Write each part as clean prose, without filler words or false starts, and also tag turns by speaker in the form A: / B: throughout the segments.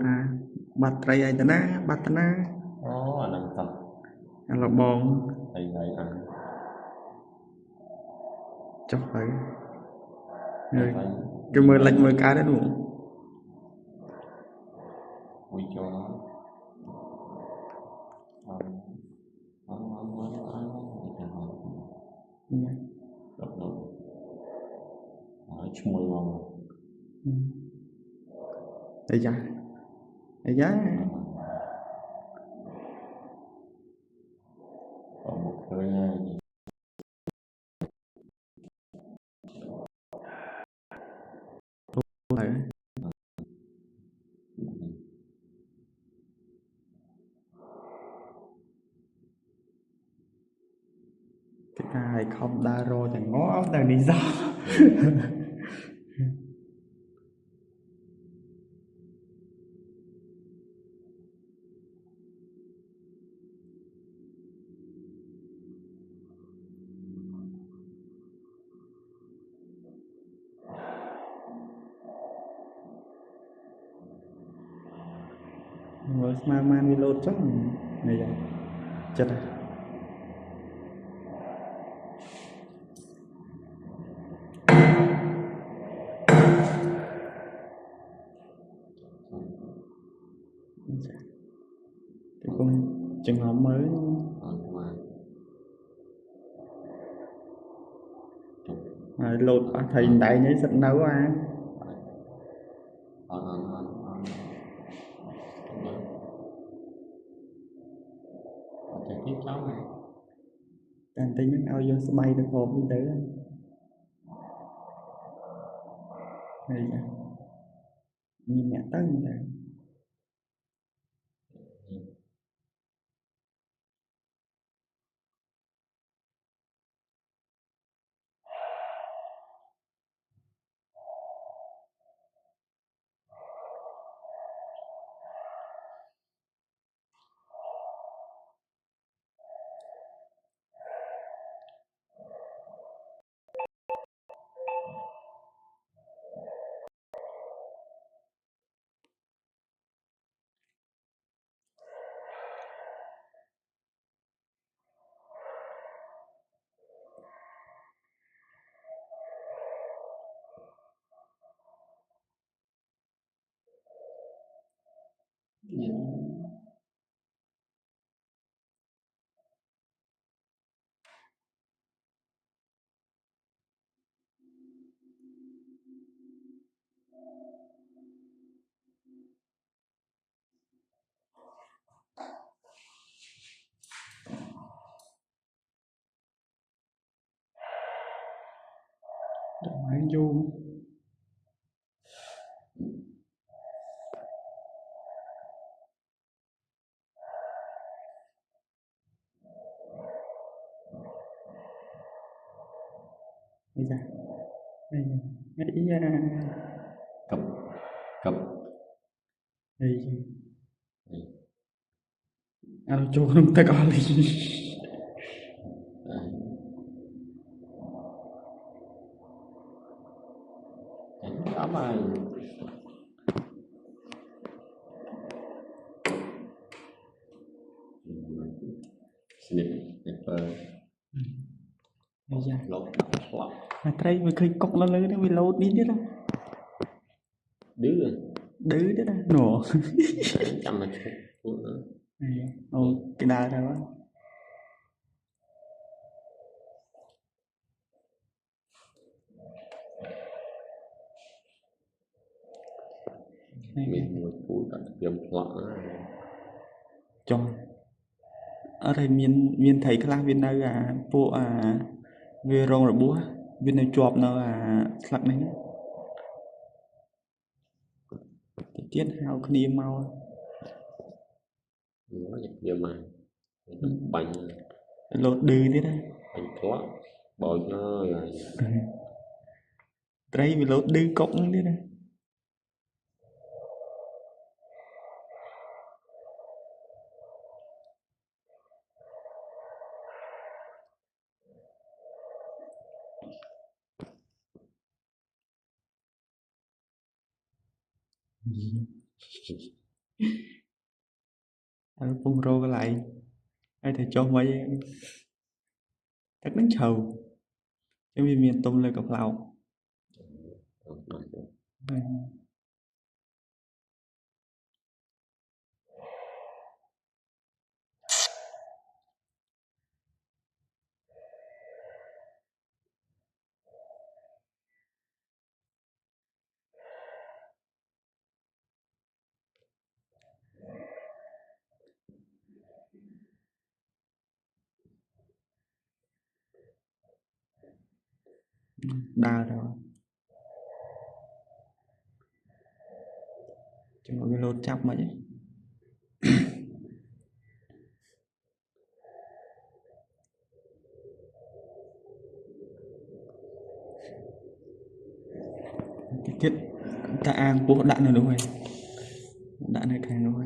A: tha bát trai ai ta bát na
B: anh ăn thật
A: là bòn
B: thầy ăn
A: chọc tới
B: thầy
A: cái mưa lạnh mưa cá đấy đủ
B: vui cho nó đập nó chui vào
A: đây giá
B: còn một hơi
A: lại cái này không đa rồi chẳng ngó ốc đang đi ra rồi mà man đi lột chắc này vậy chật à cái con trường hợp mới lột thầy đại nhảy sạch nấu
B: tiếp cháu này
A: anh tính nó ao vô sẽ bay được hộp như thế này nhìn mẹ tới như thế máy vô bây giờ đây
B: cặp cặp
A: đây ăn cho không ta có đi
B: ấm ai
A: bây giờ
B: lột
A: mà trai mới khơi cọc nó lớn nó mới lột đi đó
B: đứa
A: đó nổ
B: trăm là
A: cái đà đó
B: mình một cú tận tiệm lọ
A: chồng ở đây miền thầy cái viên nơi bộ về rong rồi búa viên nơi chọp nó sạc này tiết hao cái đi mau
B: nó giờ mà bánh
A: lột đừ thế đây
B: bánh thoát bồi nó rồi
A: đây bị lột đừ cộng thế này pung rô cái lại ai thầy cho mấy chắc đánh chầu cái viên miền tôm lên cặp lào đa rồi cho cái lô chắp mấy cái thiết ta an của đạn rồi đúng rồi đạn này càng đúng rồi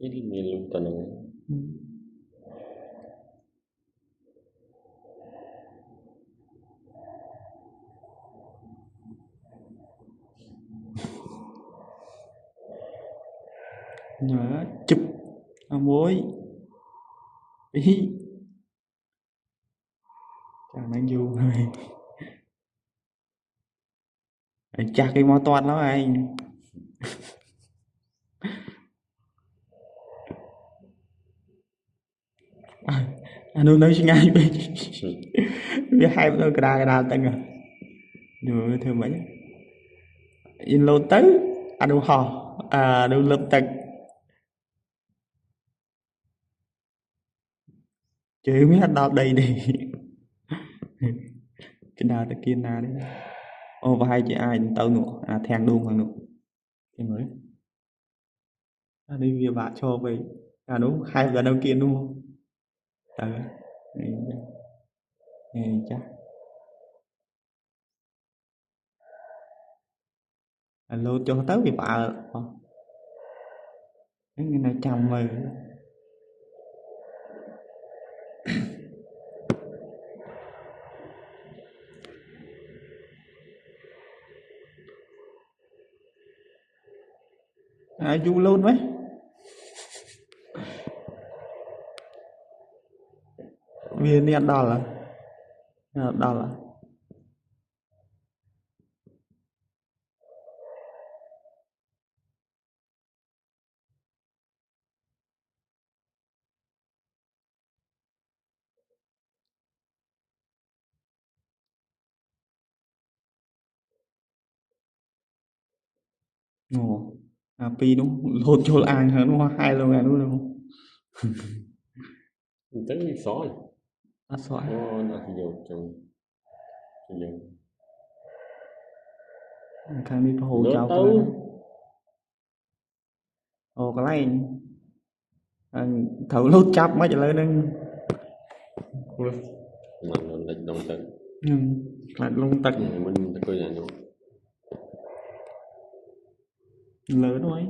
B: Ini milu tanang.
A: nhớ chụp muối ý chẳng đánh du rồi anh chặt cái món toàn đó anh anh nói ngay bên biết hai bữa cái đà tăng à được thêm mấy in lô tới anh đâu hò đâu lâm tật chơi mấy anh đào đây đi cái đào tới kia nào đấy ô và hai chị ai tao nữa thèn đun hoàng nữa cái mới đi về bạn cho về đúng hai giờ đầu kia đúng không chắc alo cho tới vì bà cái này chồng rồi du luôn mấy vì nè đó là ồ pi đúng lột cho ăn hả đúng không hai luôn à đúng không
B: Tính sỏi.
A: sỏi
B: Nó thì nhiều trong nhiều.
A: khang đi hồ
B: Lỡ
A: chào
B: tấu.
A: ồ cái này thử lút chắp mấy trở lên nâng
B: Nó là đồng tật.
A: là lông tật
B: Mình ta coi nhà nhau.
A: lớn thôi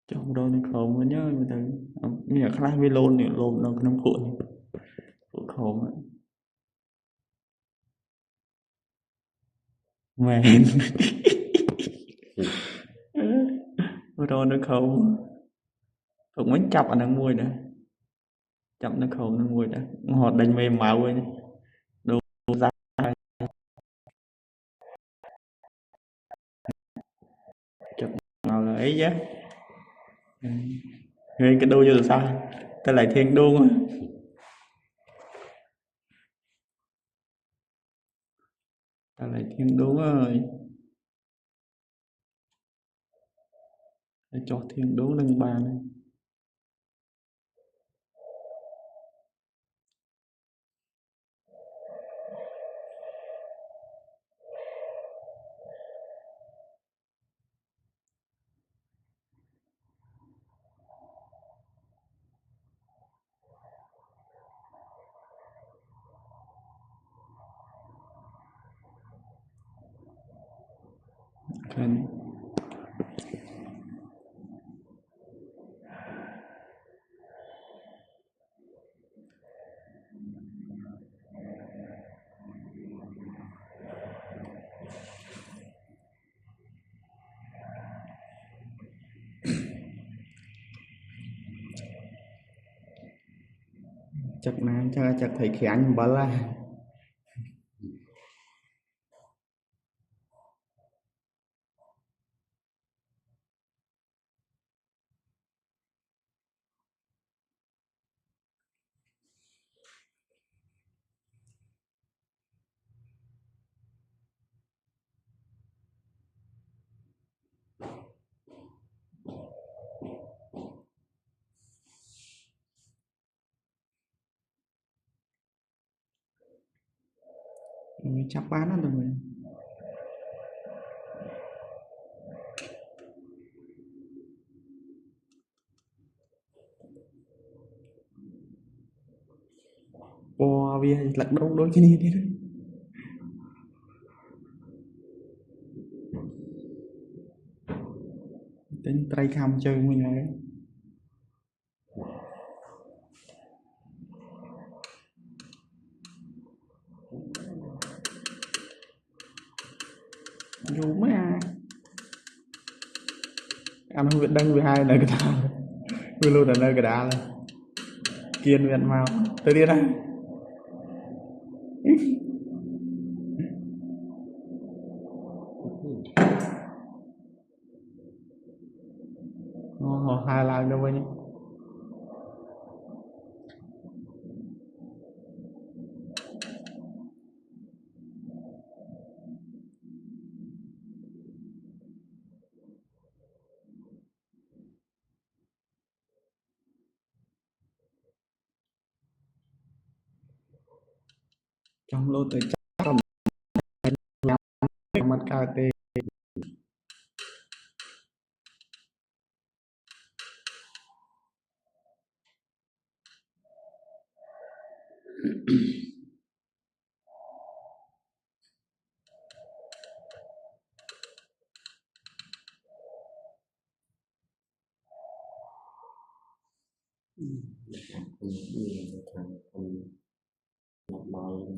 A: trong đó nó khổng nó nhớ người ta nghĩa khác với lôn này lôn nó năm cuộn khổng á mẹ rồi nó khổng cũng mấy chập ở đang mùi nữa chập nó khổng nó mùi đó họ đánh mềm máu ấy đồ ra chập nào là ấy chứ người cái đôi vô là sao ta lại thiên đôn á ta lại thiên đốn ơi để cho thiên đốn lên bàn Cần chắc nam chắc thấy khi anh bảo là chắc bán nó rồi. Wow, vì lật đôi cái này đi đấy. Tính tray cam chơi mình này. Dù mấy à. Anh không biết đăng với hai nơi cái đá. Vì luôn là nơi cái đá là kiên viện vào. Tới đi ra. Hai lần đâu nhé. Trong lô tới chắc là mặt cà tê.
B: Không thằng không nhập màu